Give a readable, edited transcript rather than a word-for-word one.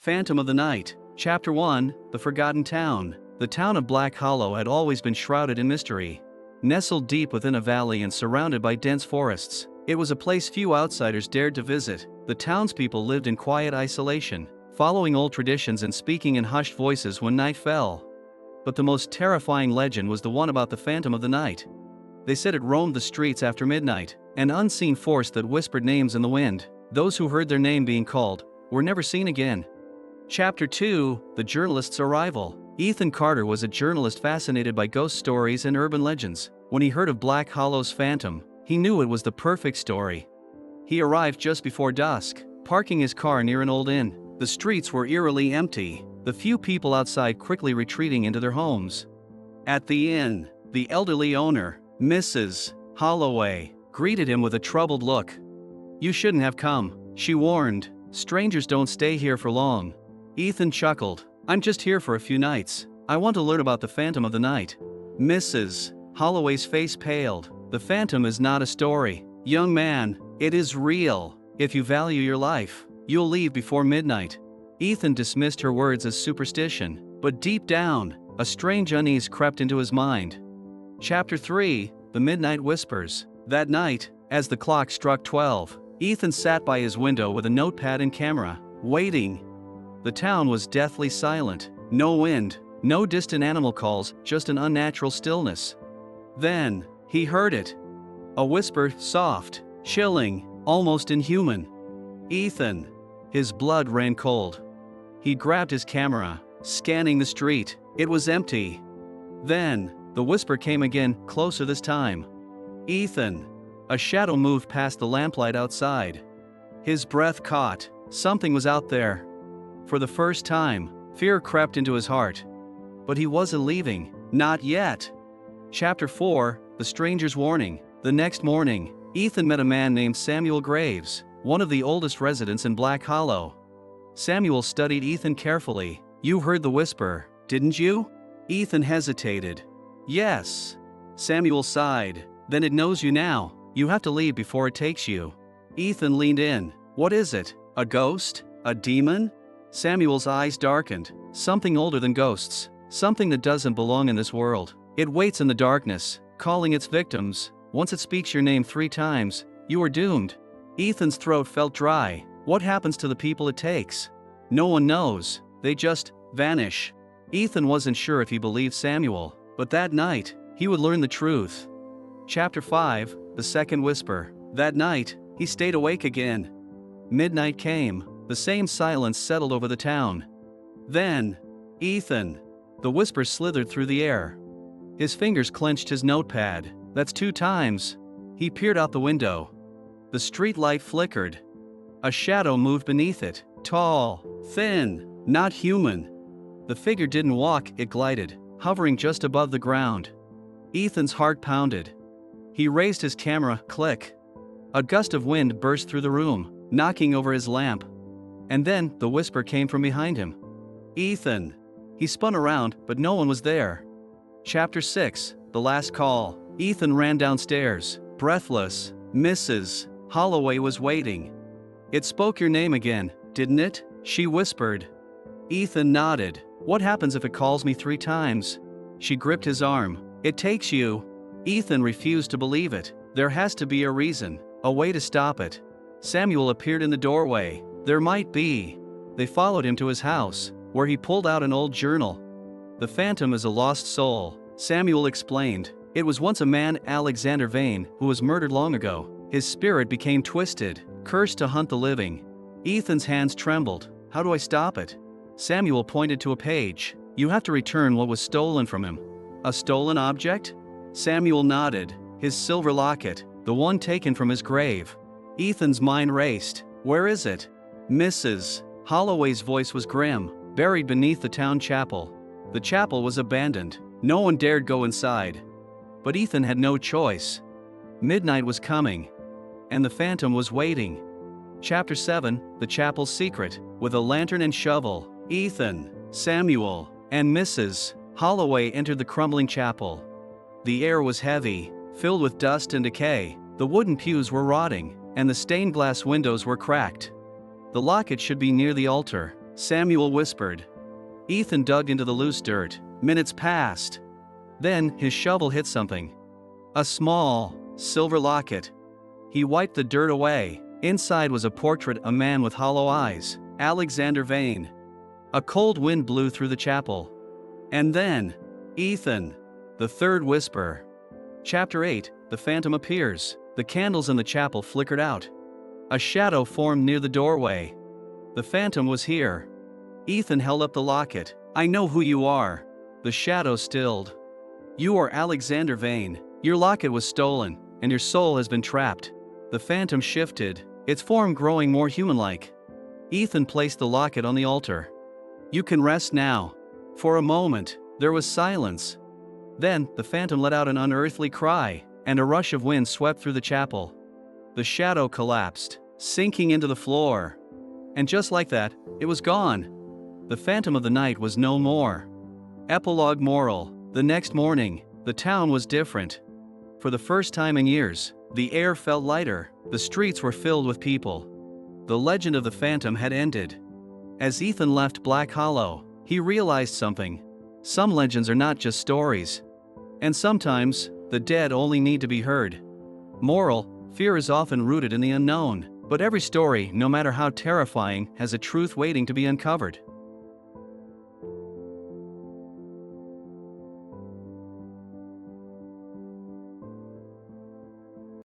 Phantom of the Night. Chapter 1, The Forgotten Town. The town of Black Hollow had always been shrouded in mystery. Nestled deep within a valley and surrounded by dense forests, it was a place few outsiders dared to visit. The townspeople lived in quiet isolation, following old traditions and speaking in hushed voices when night fell. But the most terrifying legend was the one about the Phantom of the Night. They said it roamed the streets after midnight, an unseen force that whispered names in the wind. Those who heard their name being called were never seen again. Chapter 2, The Journalist's Arrival. Ethan Carter was a journalist fascinated by ghost stories and urban legends. When he heard of Black Hollow's phantom, he knew it was the perfect story. He arrived just before dusk, parking his car near an old inn. The streets were eerily empty, the few people outside quickly retreating into their homes. At the inn, the elderly owner, Mrs. Holloway, greeted him with a troubled look. "You shouldn't have come," she warned. "Strangers don't stay here for long." Ethan chuckled. "I'm just here for a few nights. I want to learn about the Phantom of the Night." Mrs. Holloway's face paled. "The Phantom is not a story, young man. It is real. If you value your life, you'll leave before midnight." Ethan dismissed her words as superstition, but deep down, a strange unease crept into his mind. Chapter 3, The Midnight Whispers. That night, as the clock struck 12, Ethan sat by his window with a notepad and camera, waiting. The town was deathly silent. No wind, no distant animal calls, just an unnatural stillness. Then, he heard it. A whisper, soft, chilling, almost inhuman. "Ethan." His blood ran cold. He grabbed his camera, scanning the street. It was empty. Then, the whisper came again, closer this time. "Ethan." A shadow moved past the lamplight outside. His breath caught. Something was out there. For the first time, fear crept into his heart. But he wasn't leaving. Not yet. Chapter 4, The Stranger's Warning. The next morning, Ethan met a man named Samuel Graves, one of the oldest residents in Black Hollow. Samuel studied Ethan carefully. "You heard the whisper, didn't you?" Ethan hesitated. "Yes." Samuel sighed. "Then it knows you now. You have to leave before it takes you." Ethan leaned in. "What is it? A ghost? A demon?" Samuel's eyes darkened. "Something older than ghosts. Something that doesn't belong in this world. It waits in the darkness, calling its victims. Once it speaks your name 3 times, you are doomed." Ethan's throat felt dry. What happens to the people it takes? No one knows. They just vanish. Ethan wasn't sure if he believed Samuel, but that night, he would learn the truth. Chapter 5, The Second Whisper. That night, he stayed awake again. Midnight came. The same silence settled over the town. Then, "Ethan." The whisper slithered through the air. His fingers clenched his notepad. "That's 2 times." He peered out the window. The street light flickered. A shadow moved beneath it. Tall, thin, not human. The figure didn't walk, it glided, hovering just above the ground. Ethan's heart pounded. He raised his camera, click. A gust of wind burst through the room, knocking over his lamp. And then, the whisper came from behind him. "Ethan." He spun around, but no one was there. Chapter 6, The Last Call. Ethan ran downstairs, breathless. Mrs. Holloway was waiting. "It spoke your name again, didn't it?" she whispered. Ethan nodded. "What happens if it calls me 3 times? She gripped his arm. "It takes you." Ethan refused to believe it. There has to be a reason, a way to stop it. Samuel appeared in the doorway. There might be. They followed him to his house, where he pulled out an old journal. "The Phantom is a lost soul," Samuel explained. "It was once a man, Alexander Vane, who was murdered long ago. His spirit became twisted, cursed to hunt the living." Ethan's hands trembled. "How do I stop it?" Samuel pointed to a page. "You have to return what was stolen from him." "A stolen object?" Samuel nodded. "His silver locket, the one taken from his grave." Ethan's mind raced. "Where is it?" Mrs. Holloway's voice was grim. "Buried beneath the town chapel." The chapel was abandoned. No one dared go inside. But Ethan had no choice. Midnight was coming. And the Phantom was waiting. Chapter 7, The Chapel's Secret. With a lantern and shovel, Ethan, Samuel, and Mrs. Holloway entered the crumbling chapel. The air was heavy, filled with dust and decay. The wooden pews were rotting, and the stained glass windows were cracked. The locket should be near the altar. Samuel whispered. Ethan dug into the loose dirt. Minutes passed. Then, his shovel hit something. A small, silver locket. He wiped the dirt away. Inside was a portrait of a man with hollow eyes, Alexander Vane. A cold wind blew through the chapel. And then, Ethan. The third whisper. Chapter 8, The Phantom Appears. The candles in the chapel flickered out. A shadow formed near the doorway. The phantom was here. Ethan held up the locket. I know who you are. The shadow stilled. You are Alexander Vane. Your locket was stolen, and your soul has been trapped. The phantom shifted, its form growing more human-like. Ethan placed the locket on the altar. You can rest now. For a moment, there was silence. Then, the phantom let out an unearthly cry, and a rush of wind swept through the chapel. The shadow collapsed, sinking into the floor. And just like that, it was gone. The phantom of the night was no more. Epilogue moral. The next morning, the town was different. For the first time in years, the air felt lighter, the streets were filled with people. The legend of the phantom had ended. As Ethan left Black Hollow, he realized something. Some legends are not just stories. And sometimes, the dead only need to be heard. Moral: fear is often rooted in the unknown, but every story, no matter how terrifying, has a truth waiting to be uncovered.